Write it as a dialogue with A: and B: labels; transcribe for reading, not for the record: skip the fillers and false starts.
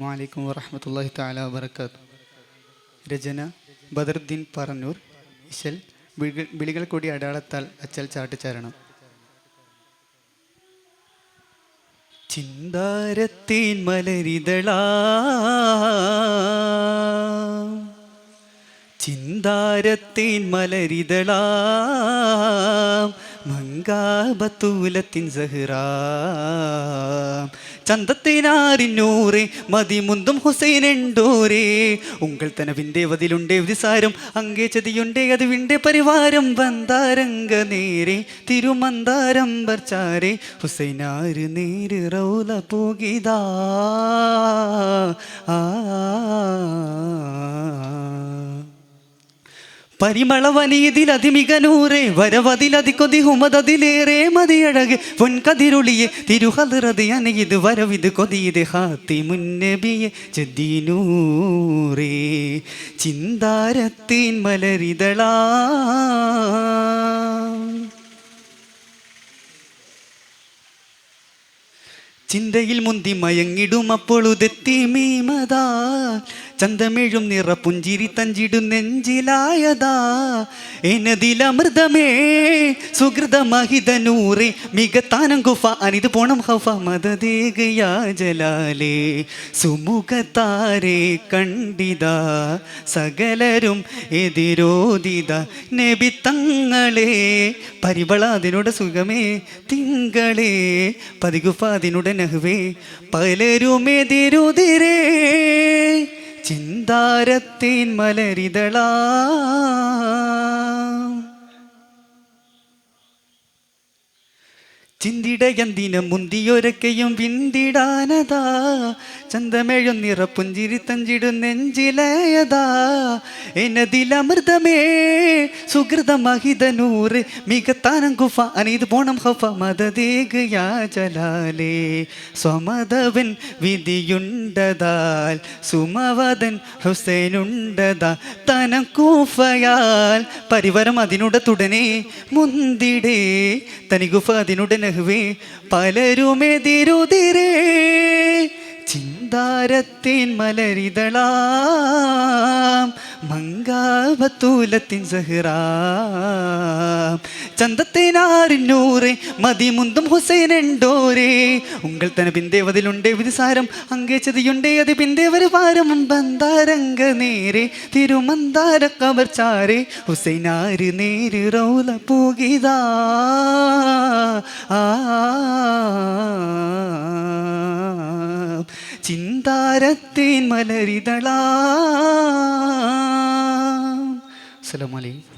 A: വലൈക്കും വറഹ്മത്തുള്ളാഹി തആല വബറകാതുഹു. രചന ബദറുദ്ദീൻ പറന്നൂർ. ഇശൽ വിളികൾ കൂടി അടയാളത്താൽ അച്ചൽ ചാട്ടുചരണം. ചിന്താരത്തേൻ മലരിതളാ ചിന്താരത്തേൻ മലരിതളാ മങ്കാബത്തൂലത്തിൻ സഹ്റാ ചന്തത്തിനാറിനൂറേ മതിമുന്തും ഹുസൈനുണ്ടോരേ ഉങ്കൾ തനവിൻ്റെ വതിലുണ്ടേ വിസാരം അങ്ങേ ചതിയുണ്ടേ അത് വിണ്ടേ പരിവാരം വന്താരംഗ നേരെ തിരുമന്താരം ബർച്ചാരേ ഹുസൈനാറ് നേര് റൗല പോകിതാ പരിമളവനീതിലതിമികനൂറേ വരവതിലതികൊതി ഹുമതതിലേറെ മതിയഴക് പൊൻകതിരുളിയെ തിരുഹദ്റത് അനയിത് വരവിത് കൊതിയത് ഹാത്തി മുന്നബിയെ ജദ്ദീനൂറേ ചിന്താരത്തിൻ മലരിതളാ ചിന്തയിൽ മുന്തി മയങ്ങിടും അപ്പോൾ ഉദെത്തി മീമതാ ചന്തമേഴും നിറ പുഞ്ചിരി തഞ്ചിടും നെഞ്ചിലായതാ എന്നതിലമൃതമേ സുഹൃതമഹിതനൂറേ മികത്താനം ഗുഫ അനിത് പോണം ഹഫ മദദേഗയാ ജലാലേ സുമുഖത്താരെ കണ്ടിതാ സകലരും എതിരോദിത നബി തങ്ങളെ പരിവള അതിനോട് സുഖമേ തിങ്കളേ പതിഗുഫ അതിനുടെ നഹ്വേ പലരും എതിരുതിരേ ചിന്താരത്തിൻ മലരിതളാ ചിന്തിടയന്തിനം മുന്തിയൊരക്കെയും വിണ്ടിടാനതാ ചന്തമേഴും നിറപ്പുഞ്ചിരി തഞ്ചിടും നെഞ്ചിലയതാ എന്നതിലമൃതമേ സുഹൃതമഹിതനൂറ് മികത്താനം ഗുഫ അനീത് പോണം ഹഫ മദദേഗയാ ജലാലേ സ്വമതവൻ വിധിയുണ്ടതാൽ സുമവദൻ ഹുസൈനുണ്ടതാ തനം കൂഫയാൽ പരിവരം അതിനുടെ തുടനെ മുന്തിടേ തനിഗുഫ അതിനുടെ നഹ്വേ പലരുമെതിരുതിരേ ചിന്താരത്തിൻ മലരിതളാ മങ്കാബത്തൂലത്തിൻ സഹ്റാ ചന്തത്തിനാറിനൂറേ മതിമുന്തും ഹുസൈനുണ്ടോരേ ഉങ്കൾ തന പിന്തേവതിലുണ്ടേ വിധിസാരം അങ്ങേ ചതിയുണ്ടേ അത് പിന്തേവര് പാരം ബന്ധാരംഗ നേരെ തിരുമന്താര കവർച്ചാരേ ഹുസൈനാര് നേര് റൗല പോകിതാ ചിന്താരത്തിൻ മലരിതളാ. അസ്സലാമു അലൈക്കും.